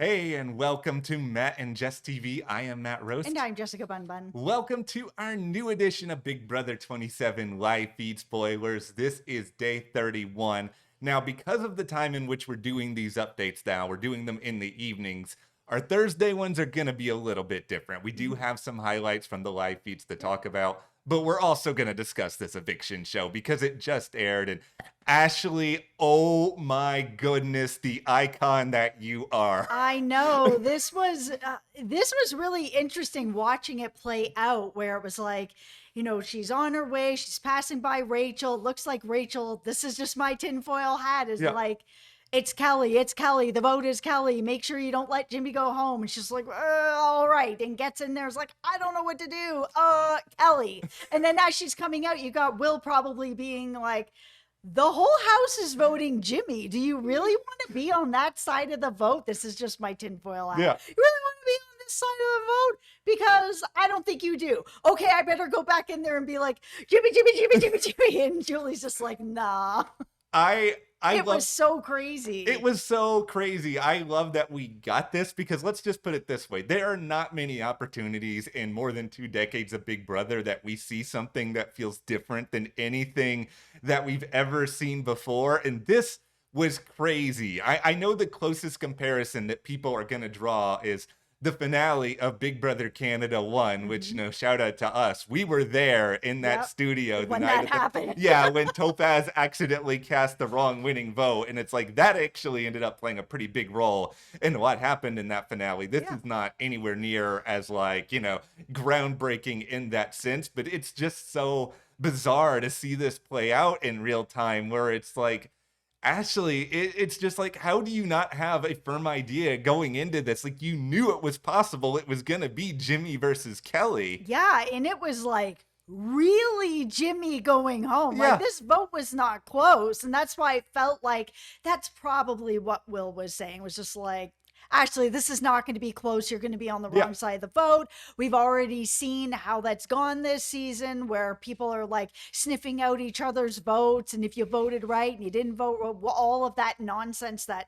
Hey, and welcome to Matt and Jess TV. I am Matt Roast. And I'm Jessica Bun Bun. Welcome to our new edition of Big Brother 27 live feed spoilers. This is day 31. Now, because of the time in which we're doing these updates now, we're doing them in the evenings. Our Thursday ones are going to be a little bit different. We do have some highlights from the live feeds to talk about, but we're also going to discuss this eviction show because it just aired. And Ashley, oh my goodness, the icon that you are. I know this was really interesting watching it play out, where it was like, she's on her way, she's passing by Rachel. It looks like Rachel, this is just my tinfoil hat, is Yeah. like, it's Kelly. The vote is Kelly. Make sure you don't let Jimmy go home. And she's like, all right. And gets in there, is like, I don't know what to do. Kelly. And then as she's coming out, you got Will probably being like, the whole house is voting Jimmy. Do you really want to be on that side of the vote? This is just my tinfoil hat. Yeah. You really want to be on this side of the vote? Because I don't think you do. Okay, I better go back in there and be like, Jimmy. And Julie's just like, nah. It was so crazy. It was so crazy. I love that we got this because let's just put it this way. There are not many opportunities in more than 2 decades of Big Brother that we see something that feels different than anything that we've ever seen before. And this was crazy. I know the closest comparison that people are going to draw is the finale of Big Brother Canada 1, which, shout out to us. We were there in that studio when that happened. Yeah, when Topaz accidentally cast the wrong winning vote. And it's like that actually ended up playing a pretty big role in what happened in that finale. This is not anywhere near as groundbreaking in that sense, but it's just so bizarre to see this play out in real time where it's like, Ashley, it's just like, how do you not have a firm idea going into this? Like, you knew it was possible. It was going to be Jimmy versus Kelly. Yeah, and it was like really Jimmy going home. Yeah. Like, this vote was not close. And that's why it felt like that's probably what Will was saying, was just like, actually, this is not going to be close. You're going to be on the wrong side of the vote. We've already seen how that's gone this season, where people are like sniffing out each other's votes. And if you voted right and you didn't vote, all of that nonsense that,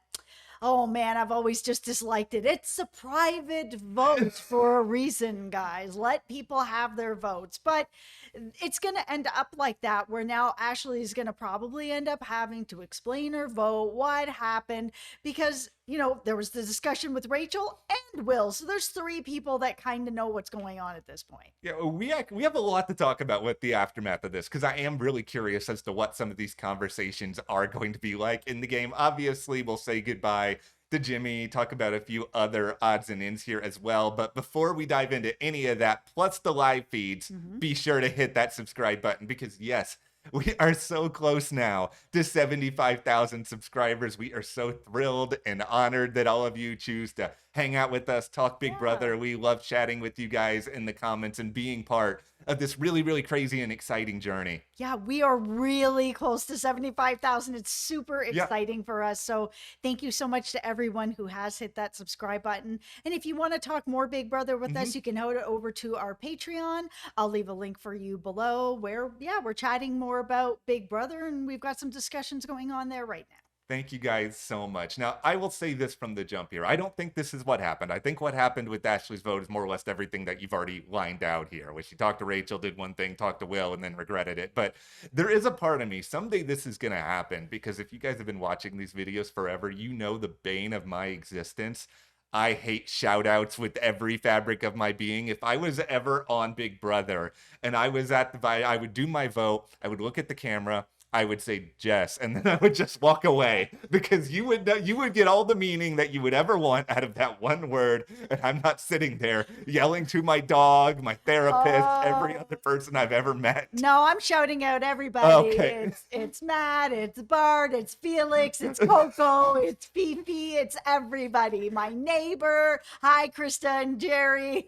oh man, I've always just disliked it. It's a private vote for a reason, guys. Let people have their votes. But it's going to end up like that, where now Ashley is going to probably end up having to explain her vote, what happened, because, there was the discussion with Rachel and Will. So there's 3 people that kind of know what's going on at this point. Yeah, we have a lot to talk about with the aftermath of this, because I am really curious as to what some of these conversations are going to be like in the game. Obviously, we'll say goodbye to Jimmy, talk about a few other odds and ends here as well. But before we dive into any of that, plus the live feeds, be sure to hit that subscribe button because, yes, we are so close now to 75,000 subscribers. We are so thrilled and honored that all of you choose to hang out with us, talk Big Brother. We love chatting with you guys in the comments and being part of this really, really crazy and exciting journey. Yeah, we are really close to 75,000. It's super exciting for us. So thank you so much to everyone who has hit that subscribe button. And if you want to talk more Big Brother with us, you can head over to our Patreon. I'll leave a link for you below where, we're chatting more about Big Brother, and we've got some discussions going on there right now. Thank you guys so much. Now, I will say this from the jump here. I don't think this is what happened. I think what happened with Ashley's vote is more or less everything that you've already lined out here, where she talked to Rachel, did one thing, talked to Will, and then regretted it. But there is a part of me, someday this is going to happen, because if you guys have been watching these videos forever, you know the bane of my existence. I hate shout outs with every fabric of my being. If I was ever on Big Brother and I was I would do my vote, I would look at the camera, I would say Jess, and then I would just walk away, because you would get all the meaning that you would ever want out of that one word. And I'm not sitting there yelling to my dog, my therapist, every other person I've ever met. No, I'm shouting out everybody. Okay. It's Matt, it's Bart, it's Felix, it's Coco, it's Fifi, it's everybody. My neighbor. Hi, Krista and Jerry.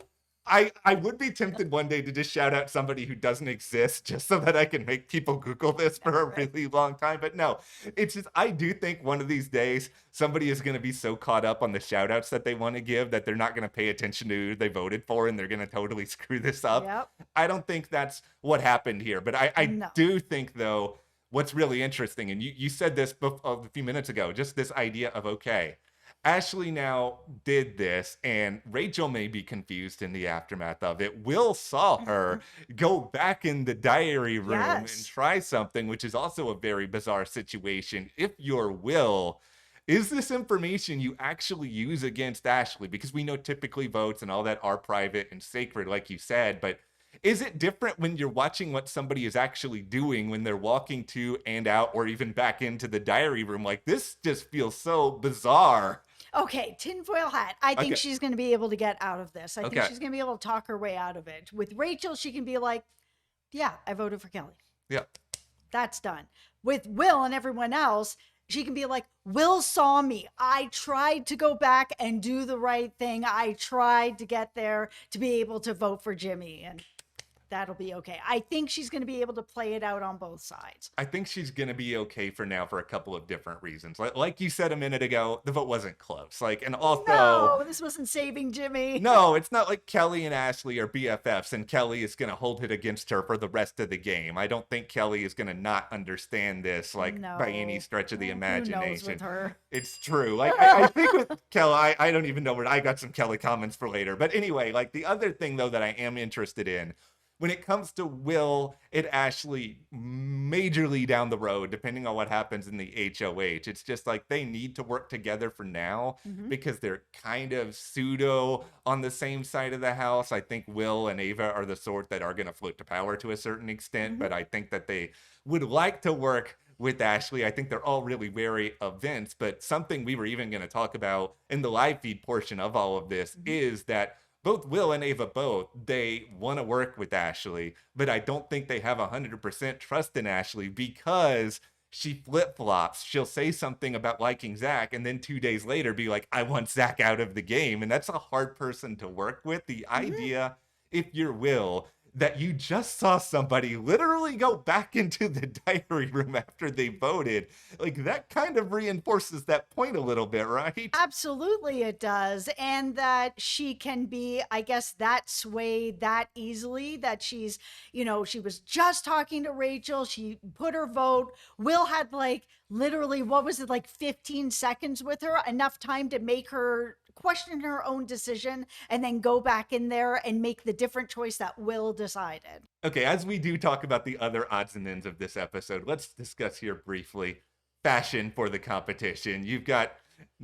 I would be tempted one day to just shout out somebody who doesn't exist just so that I can make people Google this for a really long time. But no, it's just, I do think one of these days somebody is going to be so caught up on the shout outs that they want to give that they're not going to pay attention to who they voted for, and they're going to totally screw this up. Yep. I don't think that's what happened here. But I do think, though, what's really interesting, and you said this a few minutes ago, just this idea of, okay, Ashley now did this, and Rachel may be confused in the aftermath of it. Will saw her go back in the diary room and Yes. try something, which is also a very bizarre situation. If you're Will, is this information you actually use against Ashley? Because we know typically votes and all that are private and sacred, like you said, but is it different when you're watching what somebody is actually doing when they're walking to and out or even back into the diary room? Like, this just feels so bizarre. Okay, tinfoil hat. I think Okay. she's going to be able to get out of this. I think Okay. she's going to be able to talk her way out of it. With Rachel, she can be like, yeah, I voted for Kelly. Yeah. That's done. With Will and everyone else, she can be like, Will saw me. I tried to go back and do the right thing. I tried to get there to be able to vote for Jimmy. And that'll be okay. I think she's going to be able to play it out on both sides. I think she's going to be okay for now for a couple of different reasons. Like you said a minute ago, the vote wasn't close. Like, and also, No, this wasn't saving Jimmy. no, it's not like Kelly and Ashley are BFFs and Kelly is going to hold it against her for the rest of the game. I don't think Kelly is going to not understand this, like, by any stretch of the Who knows imagination. with her? It's true. Like, I think with Kelly, I don't even know where I got some Kelly comments for later. But anyway, like, the other thing, though, that I am interested in when it comes to Will and Ashley majorly down the road, depending on what happens in the HOH, it's just like they need to work together for now because they're kind of pseudo on the same side of the house. I think Will and Ava are the sort that are going to float to power to a certain extent, but I think that they would like to work with Ashley. I think they're all really wary of Vince, but something we were even going to talk about in the live feed portion of all of this is that both Will and Ava they want to work with Ashley, but I don't think they have 100% trust in Ashley because she flip-flops. She'll say something about liking Zach and then 2 days later be like, I want Zach out of the game. And that's a hard person to work with. The idea, if you're Will, that you just saw somebody literally go back into the diary room after they voted, like, that kind of reinforces that point a little bit, right? Absolutely, it does. And that she can be, I guess, that swayed that easily that she's, she was just talking to Rachel. She put her vote. Will had like literally, what was it, like 15 seconds with her, enough time to make her question her own decision and then go back in there and make the different choice that Will decided. Okay, as we do talk about the other odds and ends of this episode, let's discuss here briefly fashion for the competition. You've got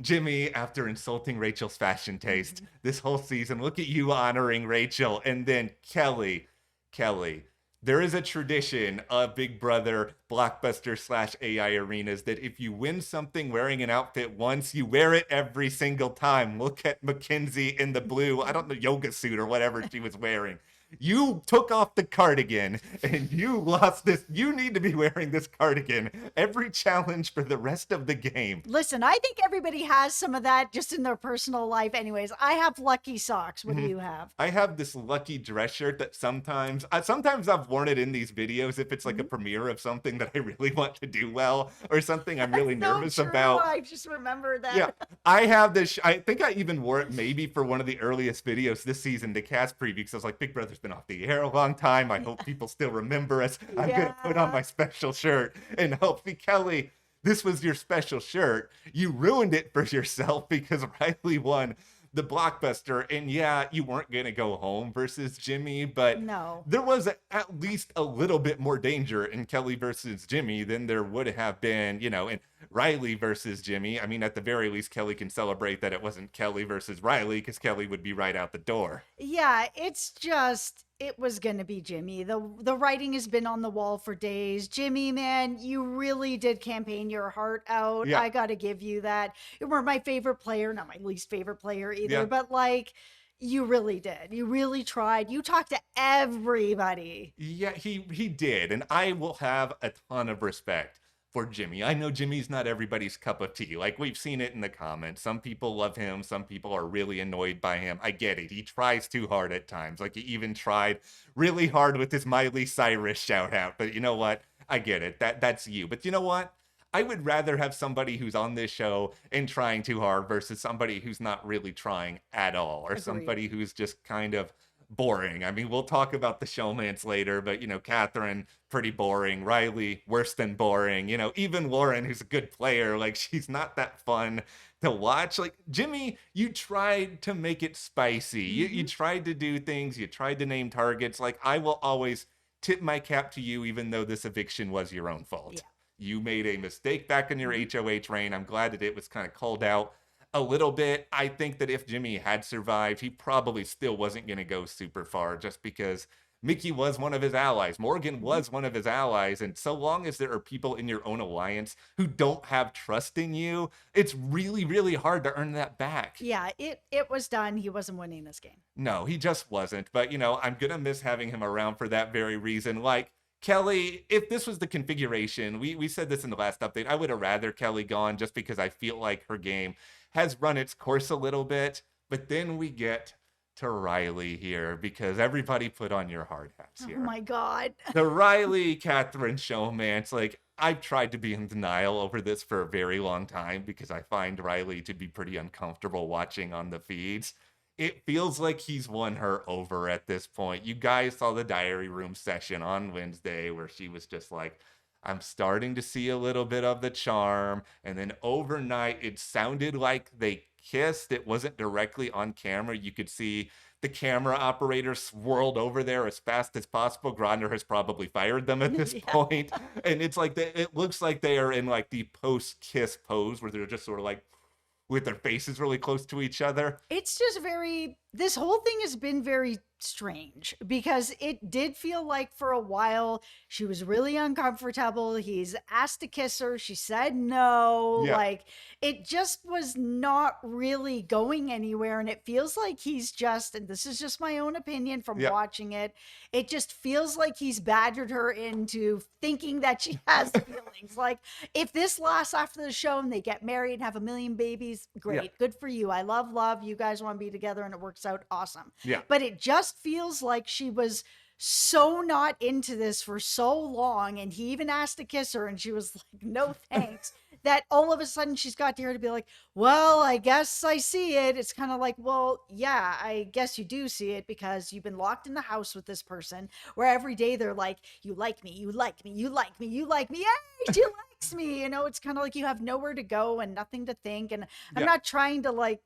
Jimmy, after insulting Rachel's fashion taste this whole season, look at you honoring Rachel. And then Kelly, there is a tradition of Big Brother blockbuster / AI arenas that if you win something wearing an outfit once, you wear it every single time. Look at Mackenzie in the blue, I don't know, yoga suit or whatever she was wearing. You took off the cardigan and you lost this. You need to be wearing this cardigan every challenge for the rest of the game. Listen, I think everybody has some of that just in their personal life. Anyways, I have lucky socks. What do you have? I have this lucky dress shirt that sometimes I've worn it in these videos if it's like a premiere of something that I really want to do well or something I'm really nervous So true. about. I just remember that. Yeah, I have this. I think I even wore it maybe for one of the earliest videos this season, the cast preview, because I was like, Big Brother's been off the air a long time. I hope people still remember us. I'm gonna put on my special shirt and hopefully, Kelly, this was your special shirt. You ruined it for yourself because Riley won the blockbuster, and yeah, you weren't gonna go home versus Jimmy, but No. there was at least a little bit more danger in Kelly versus Jimmy than there would have been, in Riley versus Jimmy. I mean, at the very least, Kelly can celebrate that it wasn't Kelly versus Riley because Kelly would be right out the door. Yeah, it's just it was gonna be Jimmy. The writing has been on the wall for days. Jimmy, man, you really did campaign your heart out. Yeah. I gotta give you that. You were my favorite player, not my least favorite player either, Yeah. but like you really did. You really tried. You talked to everybody. Yeah, he did, and I will have a ton of respect for Jimmy. I know Jimmy's not everybody's cup of tea. Like, we've seen it in the comments. Some people love him. Some people are really annoyed by him. I get it. He tries too hard at times. Like, he even tried really hard with his Miley Cyrus shout out. But you know what? I get it. That's you. But you know what? I would rather have somebody who's on this show and trying too hard versus somebody who's not really trying at all, or Agreed. somebody who's just kind of boring. I mean, we'll talk about the showmance later, but Catherine, pretty boring. Riley, worse than boring. Even Lauren, who's a good player, like she's not that fun to watch. Like Jimmy, you tried to make it spicy. You Mm-hmm. tried to do things, you tried to name targets. Like I will always tip my cap to you, even though this eviction was your own fault. Yeah. You made a mistake back in your Mm-hmm. HOH reign. I'm glad that it was kind of called out a little bit. I think that if Jimmy had survived, he probably still wasn't going to go super far just because Mickey was one of his allies. Morgan Mm-hmm. was one of his allies. And so long as there are people in your own alliance who don't have trust in you, it's really, really hard to earn that back. Yeah, it was done. He wasn't winning this game. No, he just wasn't. But, I'm going to miss having him around for that very reason. Like, Kelly, if this was the configuration, we said this in the last update, I would have rather Kelly gone just because I feel like her game has run its course a little bit. But then we get to Riley here because everybody put on your hard hats Oh here. my God. The Riley Catherine showmance, like I've tried to be in denial over this for a very long time because I find Riley to be pretty uncomfortable watching on the feeds. It feels like he's won her over at this point. You guys saw the diary room session on Wednesday where she was just like, I'm starting to see a little bit of the charm. And then overnight, it sounded like they kissed. It wasn't directly on camera. You could see the camera operator swirled over there as fast as possible. Gronder has probably fired them at this Yeah. point. And it's like, it looks like they are in like the post-kiss pose where they're just sort of like with their faces really close to each other. It's just this whole thing has been very strange because it did feel like for a while she was really uncomfortable. He's asked to kiss her. She said no. Yeah. Like it just was not really going anywhere. And it feels like he's just, and this is just my own opinion from Yeah. watching it, it just feels like he's badgered her into thinking that she has feelings. Like if this lasts after the show and they get married and have a million babies, great. Yeah. Good for you. I love love. You guys want to be together and it works out awesome. Yeah. But it just feels like she was so not into this for so long. And he even asked to kiss her and she was like, no thanks. That all of a sudden she's got to her to be like, well, I guess I see it. It's kind of like, well, yeah, I guess you do see it because you've been locked in the house with this person where every day they're like, you like me, you like me, you like me, you like me. Hey, she likes me. It's kind of like you have nowhere to go and nothing to think. And I'm Yeah. not trying to like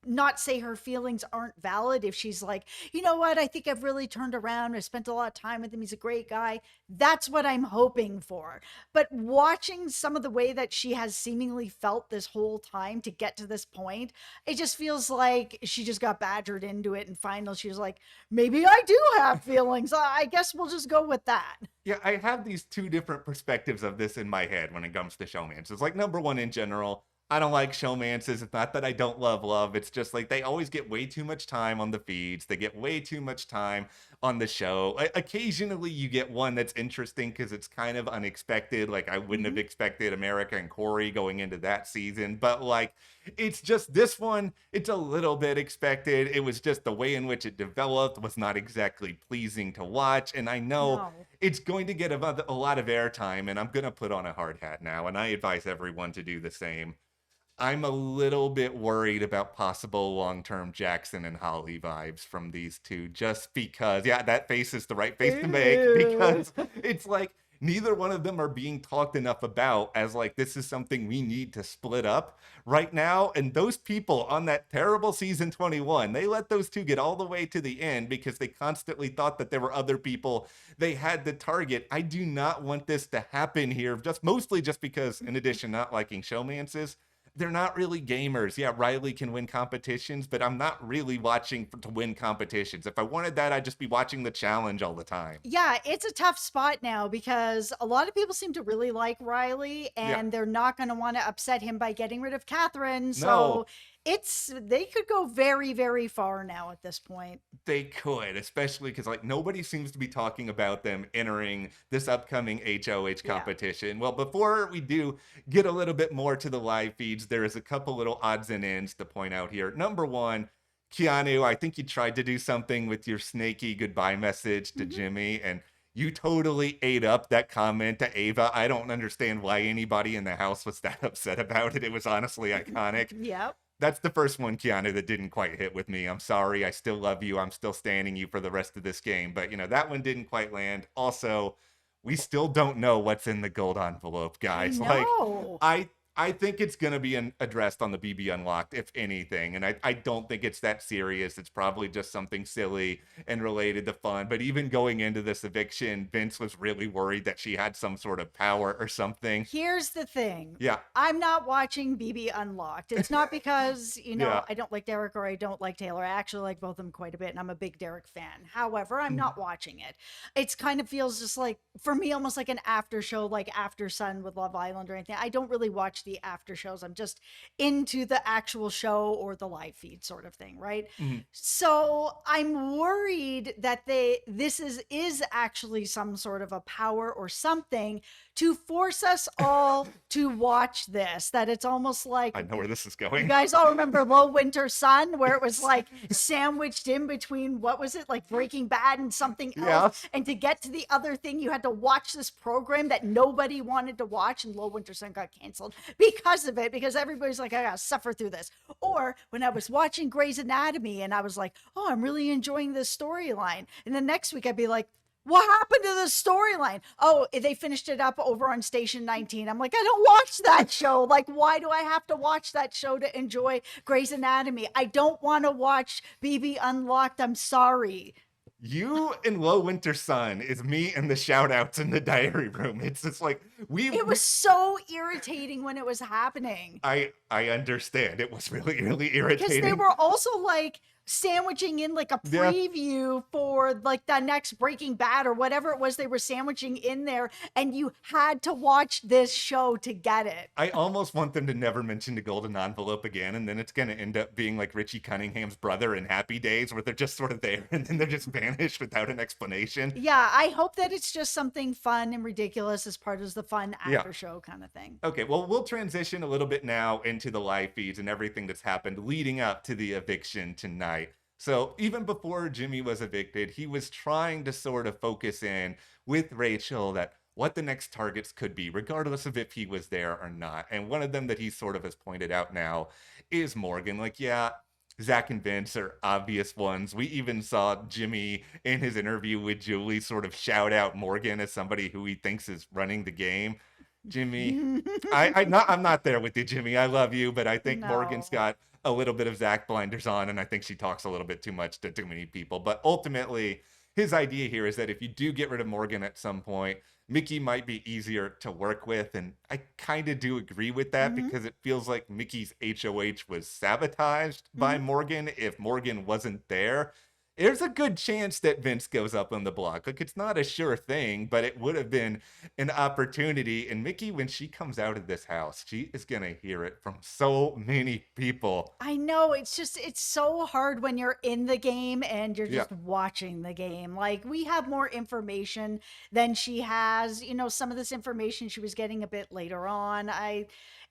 not say her feelings aren't valid if she's like, you know what, I think I've really turned around. I spent a lot of time with him. He's a great guy. That's what I'm hoping for. But watching some of the way that she has seemingly felt this whole time to get to this point, it just feels like she just got badgered into it. And finally, she was like, maybe I do have feelings. I guess we'll just go with that. Yeah, I have these two different perspectives of this in my head when it comes to showmances. Like, number one, in general, I don't like showmances. It's not that I don't love love. It's just like they always get way too much time on the feeds. They get way too much time on the show. Occasionally, you get one that's interesting because it's kind of unexpected. Like, I wouldn't have expected America and Corey going into that season. But, like, it's just this one, it's a little bit expected. It was just the way in which it developed was not exactly pleasing to watch. And I know No. it's going to get a lot of airtime, and I'm going to put on a hard hat now. And I advise everyone to do the same. I'm a little bit worried about possible long-term Jackson and Holly vibes from these two, just because, yeah, that face is the right face to make, because it's like neither one of them are being talked enough about as like, this is something we need to split up right now. And those people on that terrible season 21, they let those two get all the way to the end because they constantly thought that there were other people they had to target. I do not want this to happen here, just mostly just because, in addition, not liking showmances, they're not really gamers. Yeah, Riley can win competitions, but I'm not really watching to win competitions. If I wanted that, I'd just be watching the challenge all the time. Yeah, it's a tough spot now because a lot of people seem to really like Riley and they're not going to want to upset him by getting rid of Catherine. So they could go very, very far now at this point. They could, especially because like nobody seems to be talking about them entering this upcoming HOH competition. Well, before we do get a little bit more to the live feeds, there is a couple little odds and ends to point out here. Number one, Keanu, I think you tried to do something with your snaky goodbye message to Jimmy, and you totally ate up that comment to Ava. I don't understand why anybody in the house was that upset about it. It was honestly iconic. Yep. that's the first one, Keanu, that didn't quite hit with me. I'm sorry. I still love you. I'm still standing you for the rest of this game. But, that one didn't quite land. Also, we still don't know what's in the gold envelope, I guys. Like, know. I I think it's going to be addressed on the BB Unlocked, if anything. And I don't think it's that serious. It's probably just something silly and related to fun. But even going into this eviction, Vince was really worried that she had some sort of power or something. Here's the thing. Yeah. I'm not watching BB Unlocked. It's not because, Yeah. I don't like Derek or I don't like Taylor. I actually like both of them quite a bit and I'm a big Derek fan. However, I'm not watching it. It's kind of feels just like, for me, almost like an after show, like After Sun with Love Island or anything. I don't really watch the after shows. I'm just into the actual show or the live feed sort of thing, right? Mhm. So I'm worried that this is actually some sort of a power or something to force us all to watch this. That it's almost like, I know where this is you going. guys all remember Low Winter Sun, where it was like sandwiched in between, what was it, like Breaking Bad and something else? Yes. And to get to the other thing, you had to watch this program that nobody wanted to watch, and Low Winter Sun got canceled because of it, because everybody's like, I gotta suffer through this. Or when I was watching Grey's Anatomy and I was like, oh, I'm really enjoying this storyline. And the next week I'd be like, what happened to the storyline? Oh, they finished it up over on Station 19. I'm like, I don't watch that show. Like, why do I have to watch that show to enjoy Grey's Anatomy? I don't want to watch BB Unlocked. I'm sorry. You and Low Winter Sun is me and the shout outs in the diary room. It's just like It was so irritating when it was happening. I understand. It was really, really Because irritating. they were also like sandwiching in like a Yeah. preview for like the next Breaking Bad or whatever it was they were sandwiching in there, and you had to watch this show to get it. I almost want them to never mention the golden envelope again, and then it's going to end up being like Richie Cunningham's brother in Happy Days, where they're just sort of there and then they're just vanished without an explanation. Yeah, I hope that it's just something fun and ridiculous as part of the fun Yeah. after show kind of thing. Okay, well, we'll transition a little bit now into the live feeds and everything that's happened leading up to the eviction tonight. So, even before Jimmy was evicted, he was trying to sort of focus in with Rachel that what the next targets could be, regardless of if he was there or not. And one of them that he sort of has pointed out now is Morgan. Like, yeah, Zach and Vince are obvious ones. We even saw Jimmy in his interview with Julie sort of shout out Morgan as somebody who he thinks is running the game. Jimmy, I'm not there with you, Jimmy. I love you, but I think Morgan's No. got a little bit of Zach blinders on, and I think she talks a little bit too much to too many people. But ultimately, his idea here is that if you do get rid of Morgan at some point, Mickey might be easier to work with, and I kind of do agree with that because it feels like Mickey's HOH was sabotaged by Morgan if Morgan wasn't there. There's a good chance that Vince goes up on the block. Like, it's not a sure thing, but it would have been an opportunity. And Mickey, when she comes out of this house, she is going to hear it from so many people. I know, it's so hard when you're in the game and you're Yeah. just watching the game. Like, we have more information than she has. Some of this information she was getting a bit later on.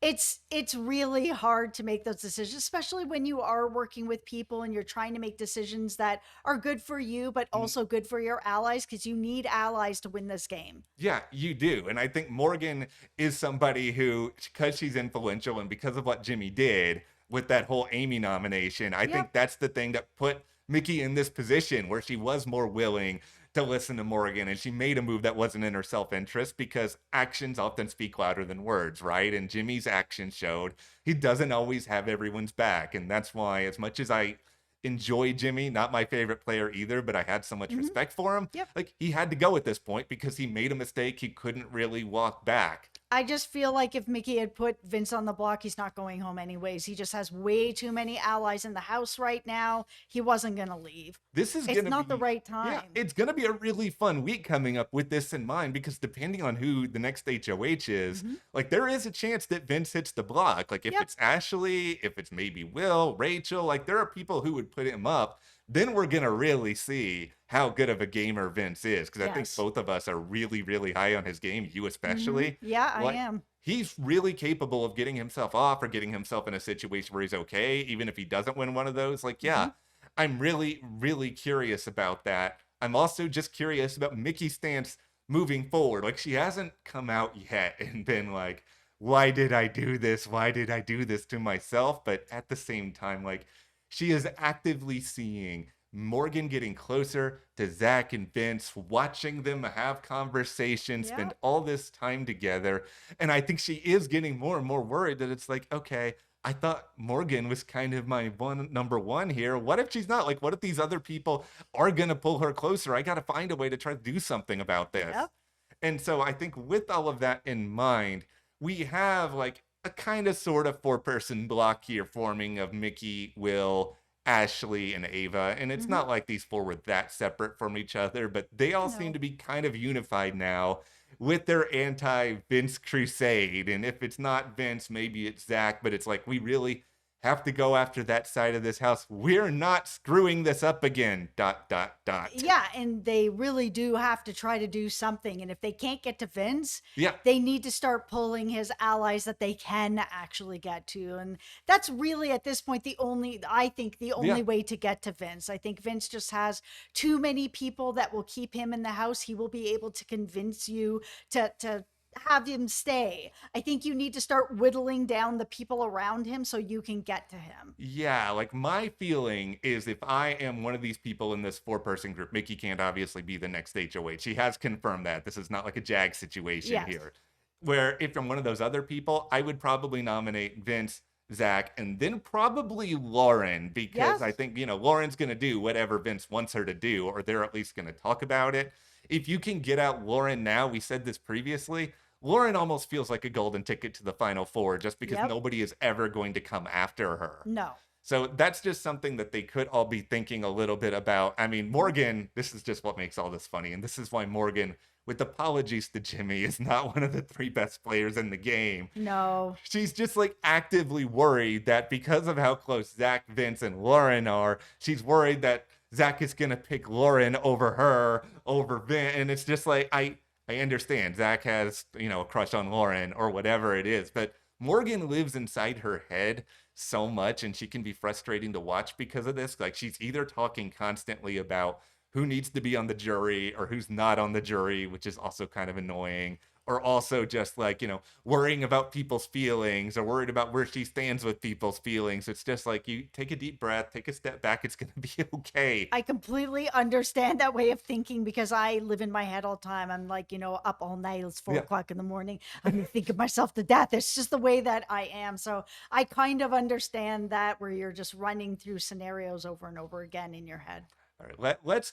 It's really hard to make those decisions, especially when you are working with people and you're trying to make decisions that are good for you, but also good for your allies, because you need allies to win this game. Yeah, you do. And I think Morgan is somebody who, because she's influential and because of what Jimmy did with that whole Amy nomination, I think that's the thing that put Mickey in this position where she was more willing to listen to Morgan, and she made a move that wasn't in her self-interest because actions often speak louder than words, right? And Jimmy's actions showed he doesn't always have everyone's back. And that's why, as much as I enjoy Jimmy, not my favorite player either, but I had so much respect for him. Yep. Like, he had to go at this point because he made a mistake he couldn't really walk back. I just feel like if Mickey had put Vince on the block, he's not going home anyways. He just has way too many allies in the house right now. He wasn't going to leave. This is It's going to not be the right Yeah, time. it's going to be a really fun week coming up with this in mind because depending on who the next HOH is, like, there is a chance that Vince hits the block. Like, if Yep. it's Ashley, if it's maybe Will, Rachel, like, there are people who would put him up. Then we're going to really see how good of a gamer Vince is because I think Yes. both of us are really, really high on his game, you especially. Yeah, I Like, am. he's really capable of getting himself off or getting himself in a situation where he's okay, even if he doesn't win one of those. Like, yeah, I'm really, really curious about that. I'm also just curious about Mickey's stance moving forward. Like, she hasn't come out yet and been like, why did I do this? Why did I do this to myself? But at the same time, like, she is actively seeing Morgan getting closer to Zach and Vince, watching them have conversations, spend Yep. all this time together. And I think she is getting more and more worried that it's like, okay, I thought Morgan was kind of my number one here. What if she's not? Like, what if these other people are gonna pull her closer? I gotta find a way to try to do something about this. Yep. And so I think with all of that in mind, we have like a kind of sort of four-person block here forming of Mickey, Will, Ashley, and Ava. And it's Hmm. not like these four were that separate from each other, but they all seem No. to be kind of unified now with their anti-Vince crusade. And if it's not Vince, maybe it's Zach, but it's like we really have to go after that side of this house. We're not screwing this up again. Dot dot dot. Yeah, and they really do have to try to do something. And if they can't get to Vince, Yeah. they need to start pulling his allies that they can actually get to. And that's really at this point I think the Yeah. only way to get to Vince. I think Vince just has too many people that will keep him in the house. He will be able to convince you to have him stay. I think you need to start whittling down the people around him so you can get to him. Yeah, like my feeling is if I am one of these people in this four-person group, Mickey can't obviously be the next HOH. She has confirmed that. This is not like a Jag situation Yes. here. Where if I'm one of those other people, I would probably nominate Vince, Zach, and then probably Lauren, because I Yes. think, Lauren's going to do whatever Vince wants her to do, or they're at least going to talk about it. If you can get out Lauren now, we said this previously, Lauren almost feels like a golden ticket to the Final Four just because Yep. nobody is ever going to come after her. No. So that's just something that they could all be thinking a little bit about. I mean, Morgan, this is just what makes all this funny. And this is why Morgan, with apologies to Jimmy, is not one of the three best players in the game. No. She's just like actively worried that because of how close Zach, Vince, and Lauren are, she's worried that Zach is going to pick Lauren over her, over Vince. And it's just like, I understand Zach has, a crush on Lauren or whatever it is, but Morgan lives inside her head so much and she can be frustrating to watch because of this. Like she's either talking constantly about who needs to be on the jury or who's not on the jury, which is also kind of annoying, or also just like, worrying about people's feelings or worried about where she stands with people's feelings. It's just like you take a deep breath, take a step back, it's going to be okay. I completely understand that way of thinking because I live in my head all the time. I'm like, up all night. It's 4 o'clock in the morning. I'm gonna think of myself to death. It's just the way that I am. So I kind of understand that where you're just running through scenarios over and over again in your head. All right, let's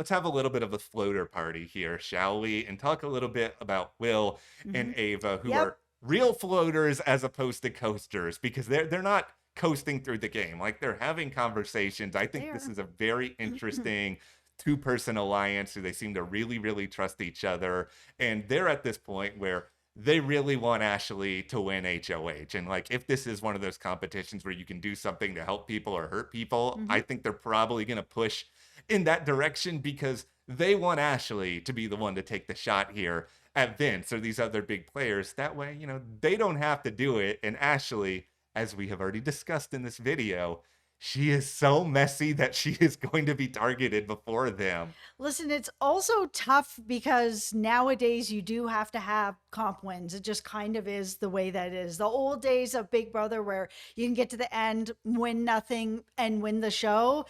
have a little bit of a floater party here, shall we? And talk a little bit about Will Hmm. and Ava, who Yep. are real floaters as opposed to coasters, because they're not coasting through the game. Like they're having conversations. I think this There. is a very interesting two-person alliance who they seem to really, really trust each other. And they're at this point where they really want Ashley to win HOH. And like, if this is one of those competitions where you can do something to help people or hurt people, Hmm. I think they're probably going to push in that direction because they want Ashley to be the one to take the shot here at Vince or these other big players. That way, they don't have to do it. And Ashley, as we have already discussed in this video, she is so messy that she is going to be targeted before them. Listen, it's also tough because nowadays you do have to have comp wins. It just kind of is the way that it is. The old days of Big Brother, where you can get to the end, win nothing, and win the show,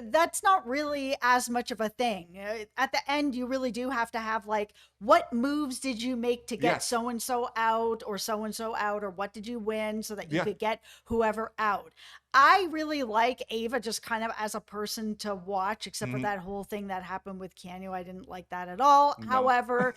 that's not really as much of a thing. At the end, you really do have to have like, what moves did you make to get Yes. so and so out, or so and so out, or what did you win so that you Yeah. could get whoever out? I really like Ava just kind of as a person to watch, except for Mhm. that whole thing that happened with Canyon. I didn't like that at all. No. However,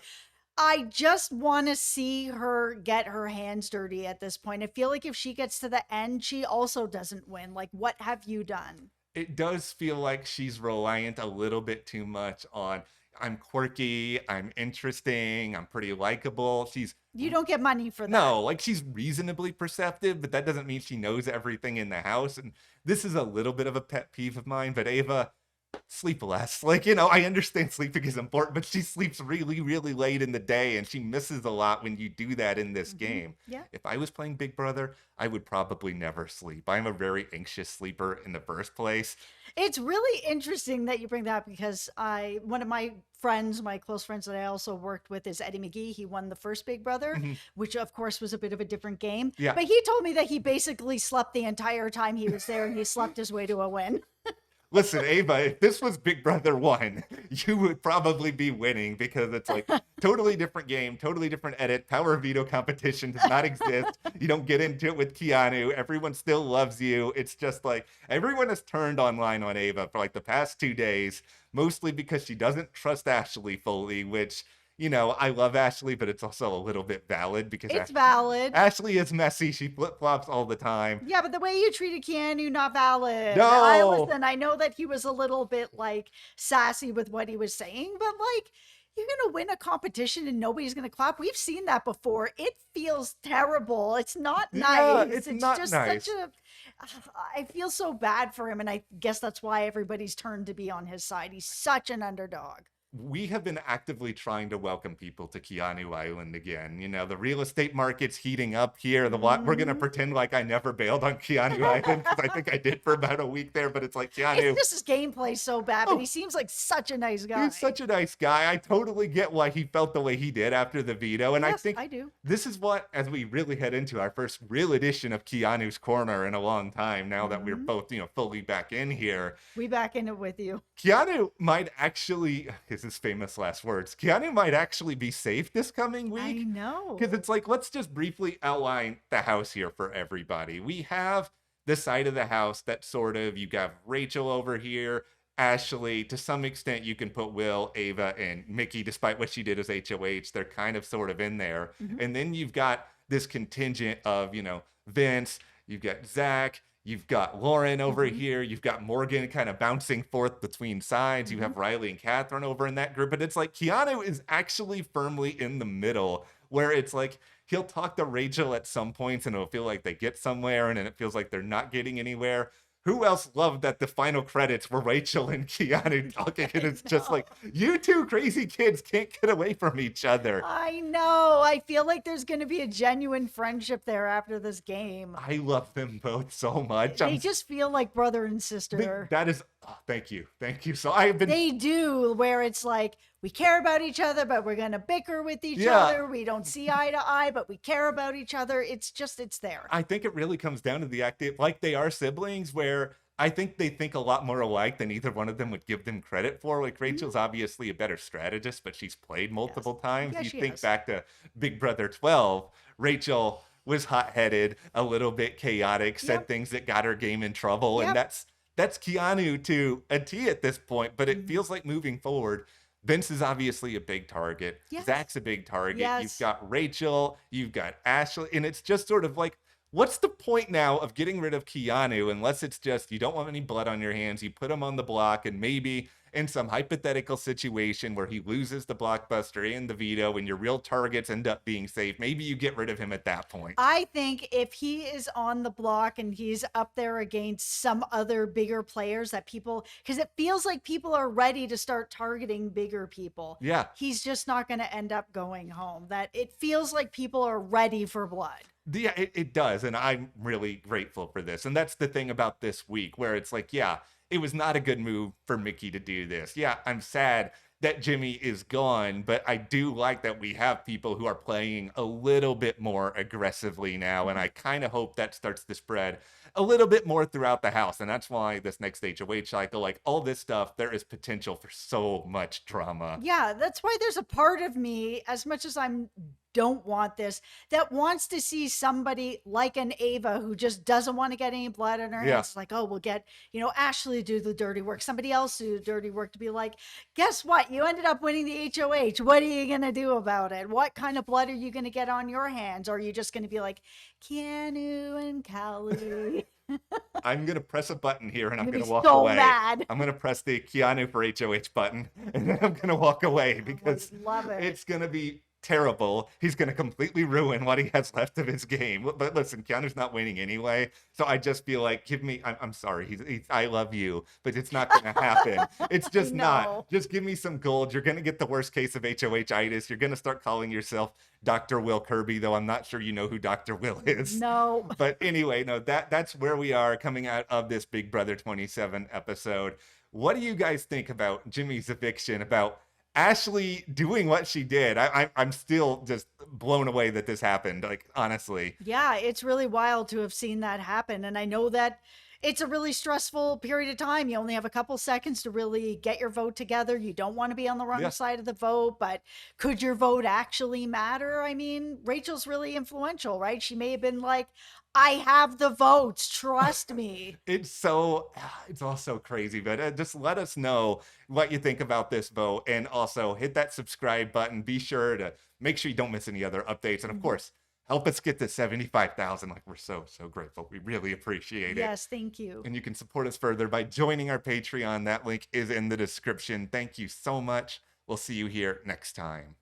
I just want to see her get her hands dirty at this point. I feel like if she gets to the end, she also doesn't win. Like, what have you done? It does feel like she's reliant a little bit too much on I'm quirky, I'm interesting, I'm pretty likable. She's You don't get money for that. no, like she's reasonably perceptive, but that doesn't mean she knows everything in the house. And this is a little bit of a pet peeve of mine. But Ava, sleep less. Like, you know, I understand sleeping is important, but she sleeps really, really late in the day and she misses a lot when you do that in this game. Yeah. If I was playing Big Brother, I would probably never sleep. I'm a very anxious sleeper in the first place. It's really interesting that you bring that up because one of my friends, my close friends that I also worked with is Eddie McGee. He won the first Big Brother, Mhm. which of course was a bit of a different game. Yeah. But he told me that he basically slept the entire time he was there and he slept his way to a win. Listen, Ava, if this was Big Brother 1, you would probably be winning because it's like totally different game, totally different edit. Power veto competition does not exist. You don't get into it with Keanu. Everyone still loves you. It's just like everyone has turned online on Ava for like the past 2 days, mostly because she doesn't trust Ashley fully, which, you know, I love Ashley, but it's also a little bit valid because It's valid. Ashley is messy. She flip flops all the time. Yeah, but the way you treated Keanu, not valid. No. I know that he was a little bit like sassy with what he was saying, but like you're gonna win a competition and nobody's gonna clap. We've seen that before. It feels terrible. It's not Yeah, nice. it's not just nice. such a. I feel so bad for him, and I guess that's why everybody's turned to be on his side. He's such an underdog. We have been actively trying to welcome people to Keanu Island again. You know, the real estate market's heating up here. We're gonna Mhm. pretend like I never bailed on Keanu Island because I think I did for about a week there, but it's like It's Keanu. just his gameplay so bad, but Oh, he seems like such a nice guy. he's such a nice guy. I totally get why he felt the way he did after the veto. And I Yes, think I do. this is what, as we really head into our first real edition of Keanu's Corner in a long time, now that we're Mhm. both, you know, fully back in here, We back in it with you. Keanu might actually, his famous last words, Keanu might actually be safe this coming I week. know. Because it's like, let's just briefly outline the house here for everybody. We have the side of the house that sort of, you got Rachel over here, Ashley, to some extent, you can put Will, Ava, and Mickey, despite what she did as HOH. They're kind of sort of in there. Mhm. And then you've got this contingent of, you know, Vince, you've got Zach, you've got Lauren over Mhm. here, you've got Morgan kind of bouncing forth between sides, you have Riley and Catherine over in that group. But it's like Keanu is actually firmly in the middle, where it's like he'll talk to Rachel at some points and it'll feel like they get somewhere, and then it feels like they're not getting anywhere. Who else loved that the final credits were Rachel and Keanu talking? And it's just like, you two crazy kids can't get away from each other. I know. I feel like there's going to be a genuine friendship there after this game. I love them both so much. They just feel like brother and sister. That is, oh, thank you. Thank you. So I've been, They do, where it's like we care about each other, but we're going to bicker with each Yeah. other. We don't see eye to eye, but we care about each other. It's there. I think it really comes down to the active, like they are siblings, where I think they think a lot more alike than either one of them would give them credit for. Like Rachel's obviously a better strategist, but she's played multiple times. Yeah, You she think has. back to Big Brother 12, Rachel was hot-headed, a little bit chaotic, said Yep. things that got her game in trouble, and Yep. that's Keanu to a T at this point. But it feels like moving forward, Vince is obviously a big target. Yes. Zach's a big target. Yes. You've got Rachel, you've got Ashley, and it's just sort of like, what's the point now of getting rid of Keanu unless it's just you don't want any blood on your hands? You put him on the block, and maybe in some hypothetical situation where he loses the blockbuster and the veto and your real targets end up being safe, maybe you get rid of him at that point. I think if he is on the block and he's up there against some other bigger players that people, because it feels like people are ready to start targeting bigger people. Yeah. He's just not going to end up going home. That it feels like people are ready for blood. Yeah, it does. And I'm really grateful for this. And that's the thing about this week where it's like, yeah, it was not a good move for Mickey to do this. Yeah, I'm sad that Jimmy is gone, but I do like that we have people who are playing a little bit more aggressively now. And I kind of hope that starts to spread a little bit more throughout the house. And that's why this next HOH cycle, like all this stuff, there is potential for so much drama. Yeah, that's why there's a part of me, as much as I'm don't want this, that wants to see somebody like an Ava who just doesn't want to get any blood on her Yeah. hands. It's like, oh, we'll get, Ashley do the dirty work, somebody else do the dirty work, to be like, guess what? You ended up winning the HOH. What are you going to do about it? What kind of blood are you going to get on your hands? Or are you just going to be like, Keanu and Callie? I'm going to press a button here and I'm You'll going be to walk so away. mad. I'm going to press the Keanu for HOH button and then I'm going to walk away because Love it. it's going to be terrible. He's going to completely ruin what he has left of his game. But listen, Keanu's not winning anyway. So I just feel like, give me, I'm sorry. I love you, but it's not going to happen. It's I just not. know. Just give me some gold. You're going to get the worst case of HOH-itis. You're going to start calling yourself Dr. Will Kirby, though I'm not sure you know who Dr. Will is. No. But anyway, no, that's where we are coming out of this Big Brother 27 episode. What do you guys think about Jimmy's eviction, about Ashley doing what she did? I'm still just blown away that this happened. Like, honestly. Yeah, it's really wild to have seen that happen. And I know that it's a really stressful period of time. You only have a couple seconds to really get your vote together. You don't want to be on the wrong Yeah. side of the vote, but could your vote actually matter? I mean, Rachel's really influential, right? She may have been like, I have the votes, trust me. It's all so crazy, but just let us know what you think about this vote, and also hit that subscribe button. Be sure to make sure you don't miss any other updates, and of Mhm. course, help us get to 75,000. Like, we're so grateful. We really appreciate it. Yes, thank you. And you can support us further by joining our Patreon. That link is in the description. Thank you so much. We'll see you here next time.